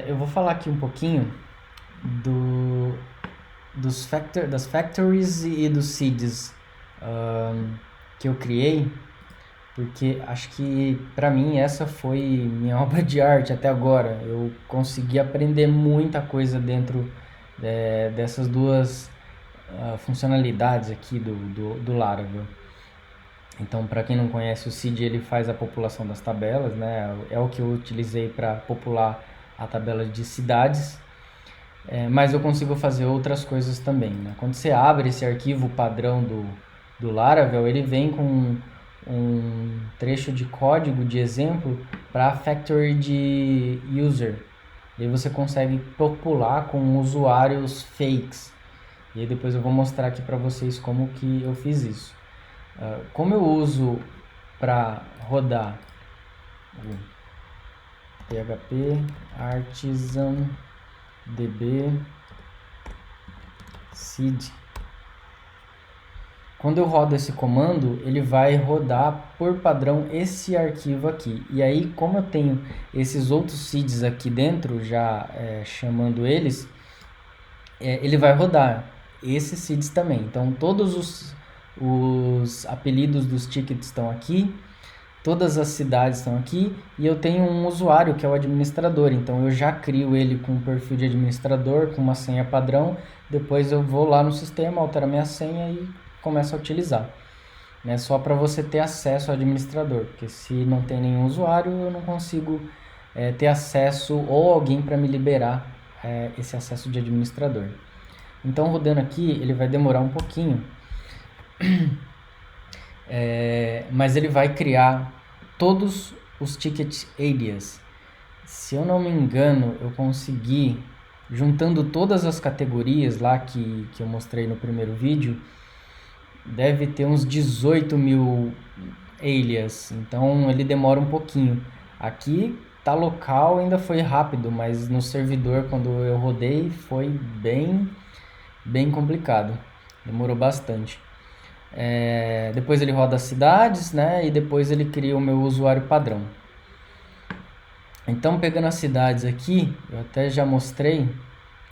Eu vou falar aqui um pouquinho das factories e dos seeds que eu criei, porque acho que para mim essa foi minha obra de arte até agora. Eu consegui aprender muita coisa dentro dessas duas funcionalidades aqui do Laravel. Então, para quem não conhece, o seed ele faz a população das tabelas, né? É o que eu utilizei para popular a tabela de cidades. Mas eu consigo fazer outras coisas também, né? Quando você abre esse arquivo padrão do Laravel, ele vem com um trecho de código de exemplo para a factory de user. E aí você consegue popular com usuários fakes. E aí depois eu vou mostrar aqui para vocês como que eu fiz isso. Como eu uso para rodar o PHP Artisan DB seed. Quando eu rodo esse comando, ele vai rodar por padrão esse arquivo aqui. E aí, como eu tenho esses outros seeds aqui dentro, já chamando eles, ele vai rodar esses seeds também. Então, todos os apelidos dos tickets estão aqui, todas as cidades estão aqui, e eu tenho um usuário que é o administrador. Então, eu já crio ele com um perfil de administrador, com uma senha padrão. Depois eu vou lá no sistema, altero a minha senha e começo a utilizar. Né? Só para você ter acesso ao administrador, porque se não tem nenhum usuário, eu não consigo ter acesso ou alguém para me liberar esse acesso de administrador. Então, rodando aqui, ele vai demorar um pouquinho, mas ele vai criar todos os ticket areas. Se eu não me engano, eu consegui, juntando todas as categorias lá que eu mostrei no primeiro vídeo, deve ter uns 18 mil alias, então ele demora um pouquinho. Aqui tá local, ainda foi rápido, mas no servidor, quando eu rodei, foi bem complicado, demorou bastante. Depois ele roda as cidades, né, e depois ele cria o meu usuário padrão. Então, pegando as cidades aqui, eu até já mostrei,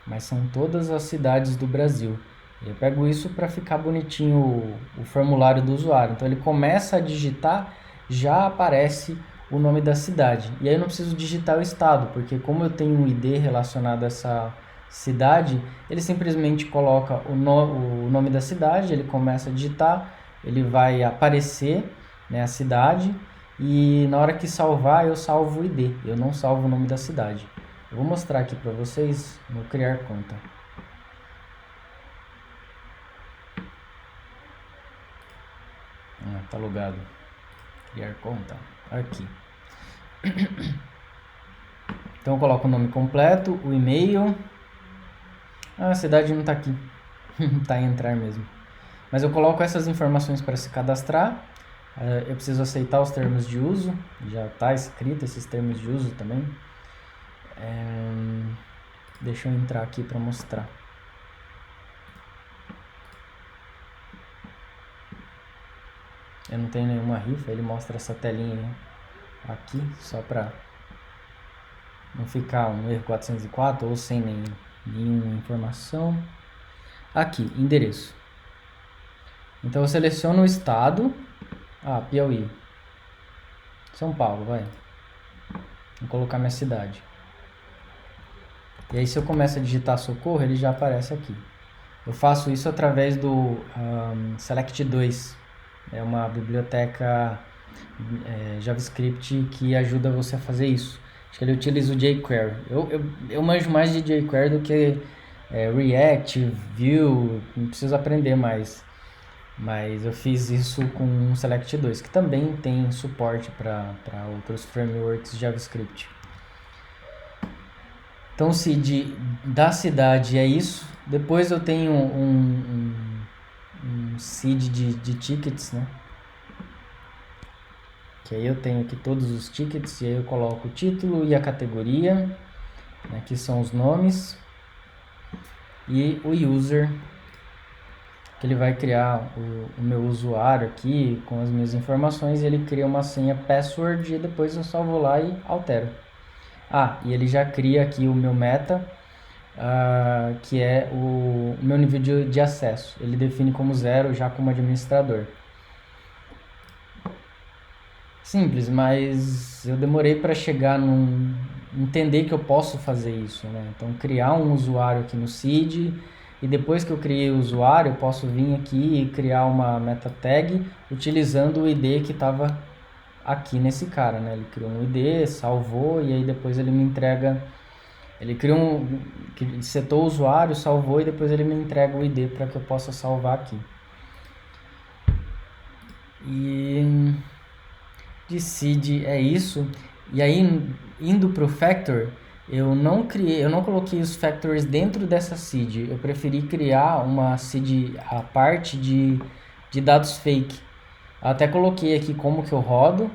mas são todas as cidades do Brasil. Eu pego isso para ficar bonitinho o formulário do usuário. Então ele começa a digitar, já aparece o nome da cidade. E aí eu não preciso digitar o estado, porque como eu tenho um ID relacionado a essa cidade, ele simplesmente coloca o nome da cidade, ele começa a digitar, ele vai aparecer, né, a cidade, e na hora que salvar, eu salvo o ID, eu não salvo o nome da cidade. Eu vou mostrar aqui para vocês no criar conta. Tá logado. Criar conta. Aqui. Então eu coloco o nome completo, o e-mail. A cidade não tá aqui. Tá em entrar mesmo. Mas eu coloco essas informações para se cadastrar. Eu preciso aceitar os termos de uso. Já tá escrito esses termos de uso também. Deixa eu entrar aqui para mostrar. Eu não tenho nenhuma rifa, ele mostra essa telinha aqui, só para não ficar um erro 404 ou sem nenhuma informação. Aqui, endereço. Então eu seleciono o estado. Piauí. São Paulo, vai. Vou colocar minha cidade. E aí se eu começo a digitar socorro, ele já aparece aqui. Eu faço isso através do Select 2. É uma biblioteca JavaScript que ajuda você a fazer isso. Acho que ele utiliza o jQuery. Eu manjo mais de jQuery do que React, Vue, não preciso aprender mais. Mas eu fiz isso com o Select 2, que também tem suporte para outros frameworks JavaScript. Então, se da cidade é isso. Depois eu tenho um seed de tickets, né? Que aí eu tenho aqui todos os tickets, e aí eu coloco o título e a categoria, né, que são os nomes, e o user, que ele vai criar o meu usuário aqui com as minhas informações, e ele cria uma senha password e depois eu só vou lá e altero. E ele já cria aqui o meu meta, que é o meu nível de acesso. Ele define como 0 já como administrador. Simples, mas eu demorei para chegar entender que eu posso fazer isso, né? Então, criar um usuário aqui no Seed, e depois que eu criei o usuário, eu posso vir aqui e criar uma meta tag utilizando o ID que estava aqui nesse cara, né? Ele criou um ID, salvou, e aí depois ele me entrega. Ele criou setou o usuário, salvou, e depois ele me entrega o ID para que eu possa salvar aqui. E de seed é isso. E aí, indo para o factor, eu não coloquei os factors dentro dessa seed. Eu preferi criar uma seed à parte de dados fake. Até coloquei aqui como que eu rodo,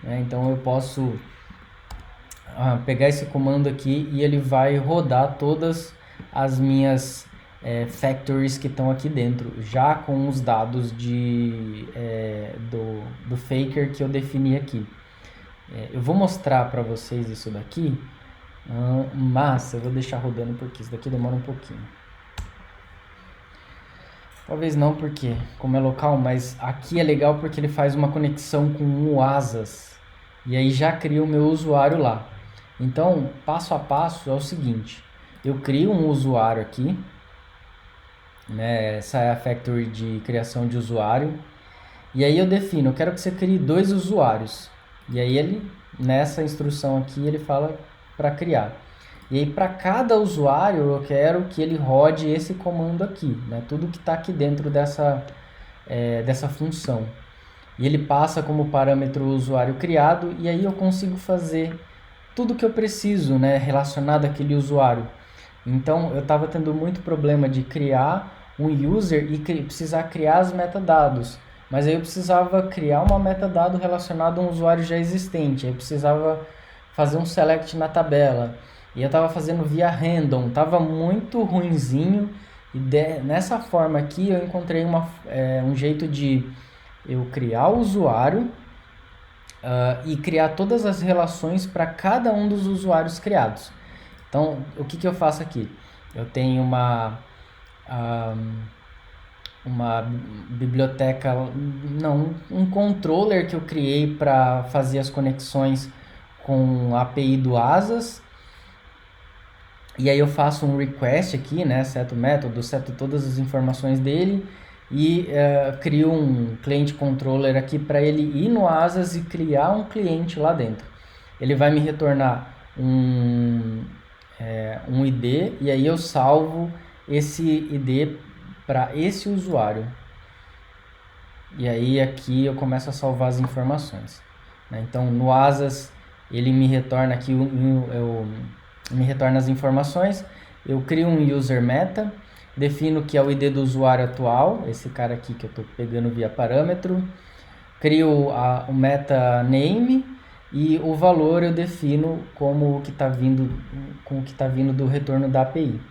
né? Então eu posso pegar esse comando aqui e ele vai rodar todas as minhas factories que estão aqui dentro, já com os dados do faker que eu defini aqui. Eu vou mostrar para vocês isso daqui, mas eu vou deixar rodando porque isso daqui demora um pouquinho. Talvez não, porque como é local, mas aqui é legal porque ele faz uma conexão com o Asas e aí já cria o meu usuário lá. Então, passo a passo é o seguinte: eu crio um usuário aqui, né? Essa é a factory de criação de usuário, e aí eu defino, eu quero que você crie 2 usuários, e aí ele, nessa instrução aqui, ele fala para criar. E aí para cada usuário eu quero que ele rode esse comando aqui, né? Tudo que está aqui dentro dessa função. E ele passa como parâmetro o usuário criado, e aí eu consigo fazer tudo que eu preciso, né, relacionado àquele usuário. Então eu estava tendo muito problema de criar um user e precisar criar as metadados. Mas aí eu precisava criar uma metadado relacionada a um usuário já existente. Aí eu precisava fazer um select na tabela. E eu estava fazendo via random. Estava muito ruinzinho. E nessa forma aqui eu encontrei um jeito de eu criar o usuário e criar todas as relações para cada um dos usuários criados. Então, o que eu faço aqui? Eu tenho uma biblioteca, um controller que eu criei para fazer as conexões com a API do Asas. E aí eu faço um request aqui, né? Seto o método, seto todas as informações dele e crio um cliente controller aqui para ele ir no Asas e criar um cliente lá dentro. Ele vai me retornar um ID e aí eu salvo esse ID para esse usuário. E aí aqui eu começo a salvar as informações, né? Então no Asas ele me retorna aqui me retorna as informações. Eu crio um user meta, defino que é o ID do usuário atual, esse cara aqui que eu estou pegando via parâmetro, crio o meta name e o valor eu defino como que está vindo, com o que está vindo do retorno da API.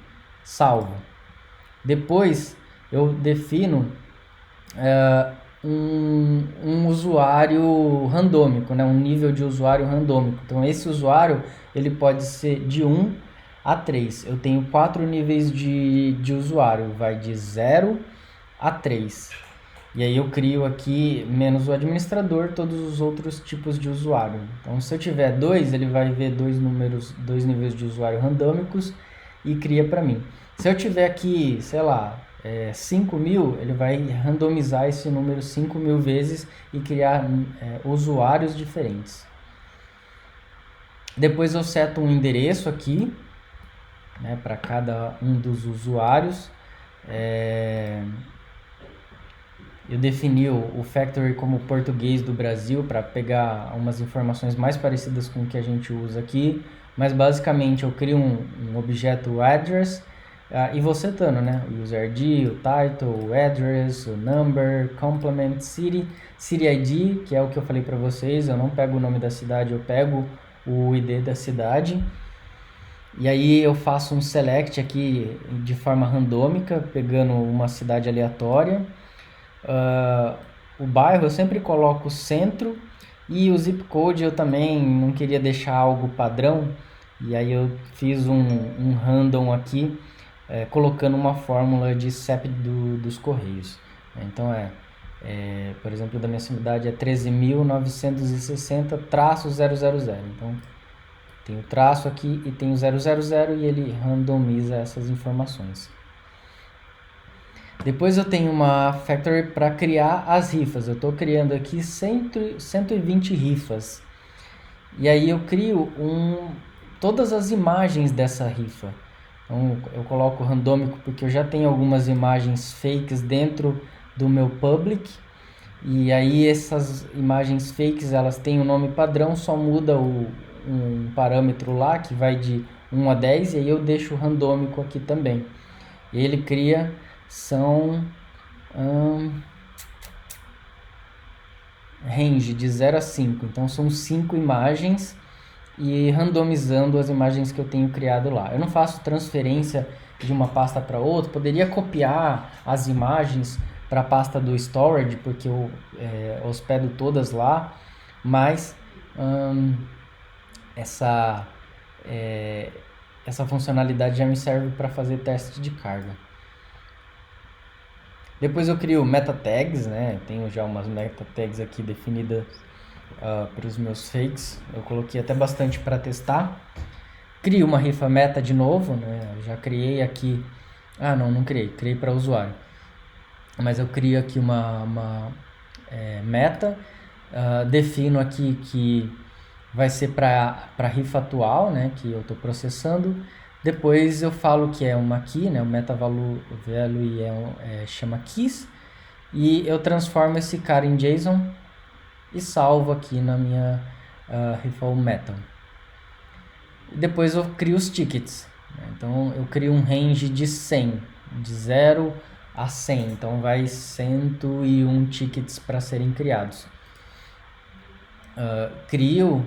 Salvo. Depois eu defino um usuário randômico, né? Um nível de usuário randômico. Então esse usuário ele pode ser de 1 a 3. Eu tenho 4 níveis de usuário, vai de 0 a 3. E aí eu crio aqui, menos o administrador, todos os outros tipos de usuário. Então se eu tiver 2, ele vai ver 2 níveis de usuário randômicos e cria para mim. Se eu tiver aqui, sei lá, 5.000, ele vai randomizar esse número 5.000 vezes e criar usuários diferentes. Depois eu seto um endereço aqui, né, para cada um dos usuários. Eu defini o factory como português do Brasil para pegar umas informações mais parecidas com o que a gente usa aqui, mas basicamente eu crio um objeto address e vou setando, né? O user ID, o title, o address, o number, complement, city ID, que é o que eu falei para vocês. Eu não pego o nome da cidade, eu pego o ID da cidade. E aí eu faço um select aqui de forma randômica, pegando uma cidade aleatória. O bairro eu sempre coloco centro, e o zip code eu também não queria deixar algo padrão, E aí eu fiz um random aqui, colocando uma fórmula de CEP dos Correios. Então por exemplo, da minha cidade é 13.960-000. Então tem o traço aqui e tem o 000 e ele randomiza essas informações. Depois eu tenho uma factory para criar as rifas. Eu estou criando aqui 120 rifas. E aí eu crio todas as imagens dessa rifa. Então eu coloco randômico porque eu já tenho algumas imagens fakes dentro do meu public. E aí essas imagens fakes, elas têm um nome padrão, só muda um parâmetro lá que vai de 1 a 10 e aí eu deixo o randômico aqui também. E ele cria, são range de 0 a 5, então são 5 imagens e randomizando as imagens que eu tenho criado lá. Eu não faço transferência de uma pasta para outra, poderia copiar as imagens para a pasta do storage, porque eu hospedo todas lá, mas essa funcionalidade já me serve para fazer teste de carga. Depois eu crio meta tags, né? Tenho já umas meta tags aqui definidas para os meus fakes. Eu coloquei até bastante para testar. Crio uma rifa meta de novo, né? Eu já criei aqui. Não criei. Criei para usuário. Mas eu crio aqui uma meta. Defino aqui que vai ser para a rifa atual, né? Que eu estou processando. Depois eu falo que é uma key, né? O meta value chama keys. E eu transformo esse cara em JSON e salvo aqui na minha rifa meta. Depois eu crio os tickets. Né? Então eu crio um range de 100, de 0 a 100. Então vai 101 tickets para serem criados. Crio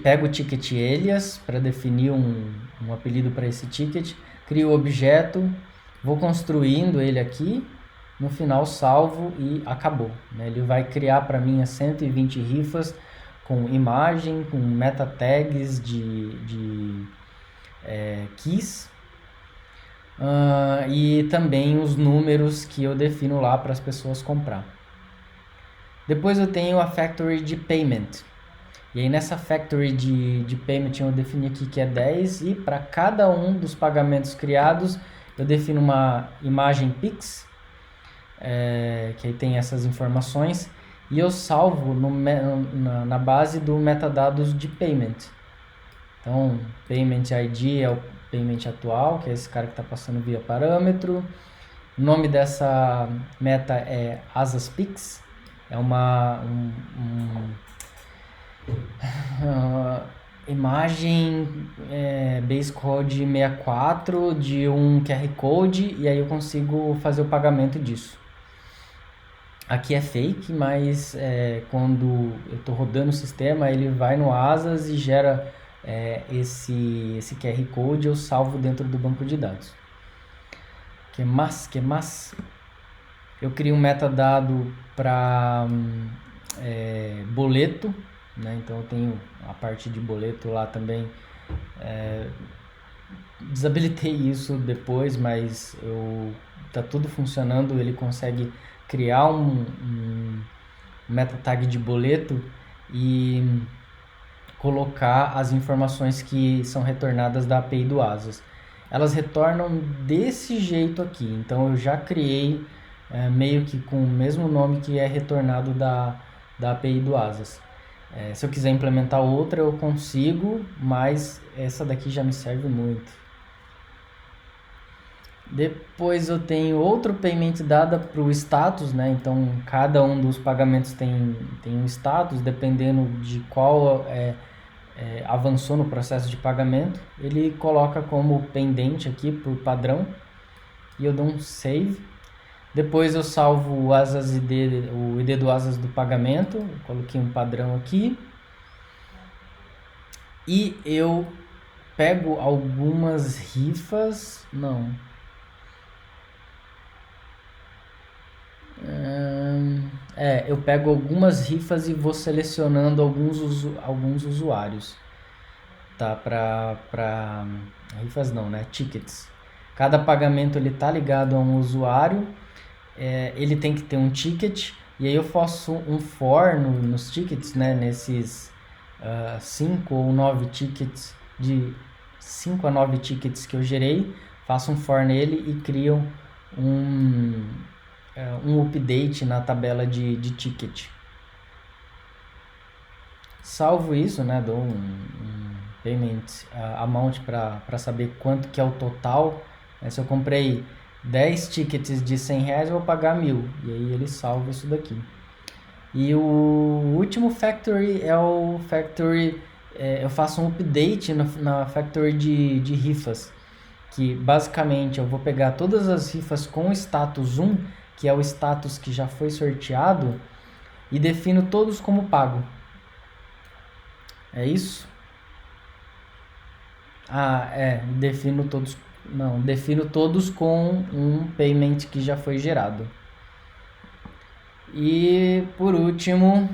pego o ticket alias para definir um apelido para esse ticket, crio o objeto, vou construindo ele aqui, no final salvo e acabou. Né? Ele vai criar para mim as 120 rifas com imagem, com meta tags de keys e também os números que eu defino lá para as pessoas comprar. Depois eu tenho a factory de payment. E aí nessa factory de payment eu defini aqui que é 10 e para cada um dos pagamentos criados eu defino uma imagem Pix, que aí tem essas informações, e eu salvo na base do metadados de payment. Então, payment ID é o payment atual, que é esse cara que está passando via parâmetro. O nome dessa meta é AsasPix, é uma imagem base code 64 de um QR Code e aí eu consigo fazer o pagamento disso. Aqui é fake, mas quando eu estou rodando o sistema, ele vai no Asas e gera esse QR Code, eu salvo dentro do banco de dados. Que mais? Eu crio um metadado para boleto, né? Então eu tenho a parte de boleto lá também. Desabilitei isso depois, mas tá tudo funcionando. Ele consegue criar um meta tag de boleto e colocar as informações que são retornadas da API do Asas. Elas retornam desse jeito aqui. Então eu já criei meio que com o mesmo nome que é retornado da API do Asas. Se eu quiser implementar outra eu consigo, mas essa daqui já me serve muito. Depois eu tenho outro payment dada para o status, né? Então cada um dos pagamentos tem um status, dependendo de qual avançou no processo de pagamento. Ele coloca como pendente aqui por padrão e eu dou um save. Depois eu salvo o Asas ID, o ID do Asas do pagamento, eu coloquei um padrão aqui. E eu pego algumas rifas, eu pego algumas rifas e vou selecionando alguns usuários. tá? Para rifas não, né? Tickets. Cada pagamento ele tá ligado a um usuário, ele tem que ter um ticket, e aí eu faço um for nos tickets, né? Nesses 5 ou 9 tickets, de 5 a 9 tickets que eu gerei, faço um for nele e crio um update na tabela de ticket. Salvo isso, né? Dou um payment amount para saber quanto que é o total. Se eu comprei 10 tickets de R$100, eu vou pagar 1.000. E aí ele salva isso daqui. E o último factory é o factory... eu faço um update na factory de rifas. Que basicamente eu vou pegar todas as rifas com status 1, que é o status que já foi sorteado, e defino todos como pago. É isso? Defino todos. Não, defino todos com um payment que já foi gerado. E por último,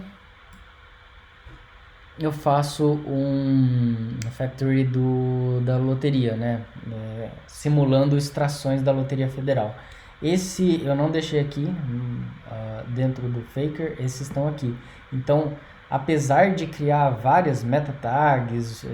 eu faço um factory da loteria, né? Simulando extrações da Loteria Federal. Esse eu não deixei aqui dentro do Faker, esses estão aqui. Então, apesar de criar várias meta tags,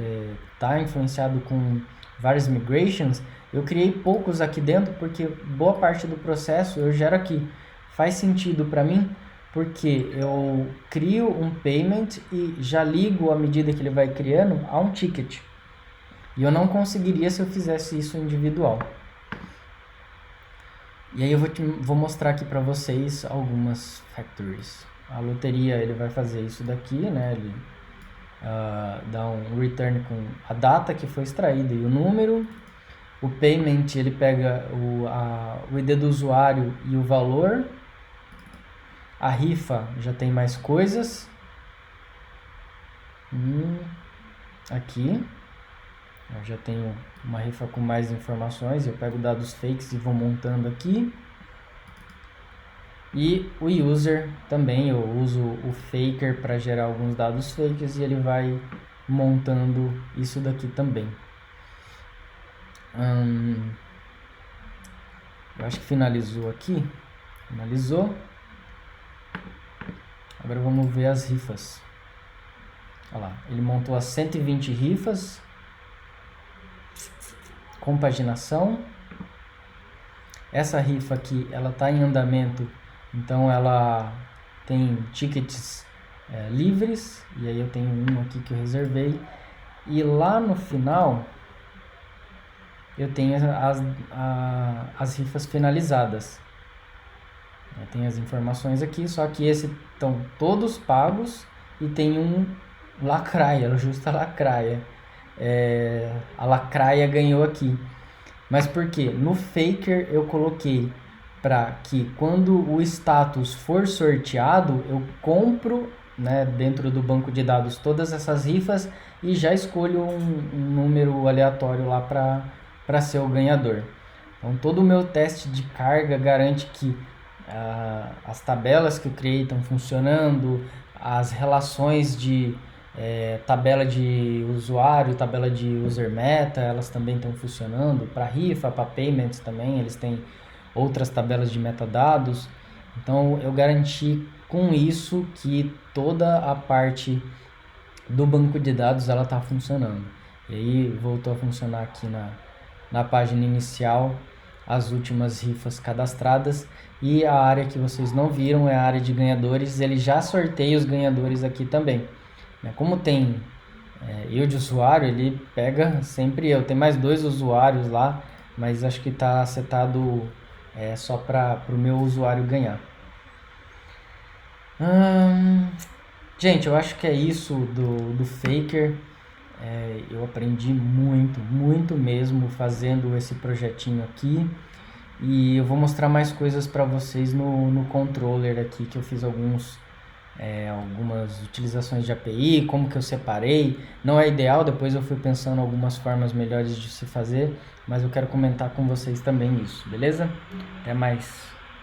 tá influenciado com várias migrations, eu criei poucos aqui dentro porque boa parte do processo eu gero aqui. Faz sentido para mim porque eu crio um payment e já ligo à medida que ele vai criando a um ticket. E eu não conseguiria se eu fizesse isso individual. E aí eu vou mostrar aqui para vocês algumas factories. A loteria ele vai fazer isso daqui, né? Ele dá um return com a data que foi extraída e o número. O payment ele pega o ID do usuário e o valor. A rifa já tem mais coisas. Aqui eu já tenho uma rifa com mais informações. Eu pego dados fakes e vou montando aqui. E o user também, eu uso o faker para gerar alguns dados fakes e ele vai montando isso daqui também. Eu acho que finalizou aqui. Finalizou. Agora vamos ver as rifas. Olha lá, ele montou as 120 rifas. Compaginação. Essa rifa aqui, ela está em andamento, então ela tem tickets livres. E aí eu tenho um aqui que eu reservei. E lá no final, eu tenho as rifas finalizadas. Tem as informações aqui, só que esses estão todos pagos e tem um lacraia, justa lacraia. A lacraia ganhou aqui. Mas por quê? No Faker eu coloquei para que quando o status for sorteado, eu compro, né, dentro do banco de dados todas essas rifas e já escolho um número aleatório lá para ser o ganhador. Então todo o meu teste de carga garante que as tabelas que eu criei estão funcionando, as relações de tabela de usuário, tabela de user meta, elas também estão funcionando. Para rifa, para payments também, eles têm outras tabelas de metadados. Então eu garanti com isso que toda a parte do banco de dados ela está funcionando. E aí voltou a funcionar aqui na página inicial as últimas rifas cadastradas. E a área que vocês não viram é a área de ganhadores. Ele já sorteia os ganhadores aqui também. Como tem eu de usuário, ele pega sempre eu. Tem mais 2 usuários lá, mas acho que está setado só para o meu usuário ganhar. Gente, eu acho que é isso do Faker. Eu aprendi muito mesmo fazendo esse projetinho aqui. E eu vou mostrar mais coisas para vocês no controller aqui, que eu fiz algumas utilizações de API, como que eu separei. Não é ideal, depois eu fui pensando algumas formas melhores de se fazer, mas eu quero comentar com vocês também isso, beleza? Até mais!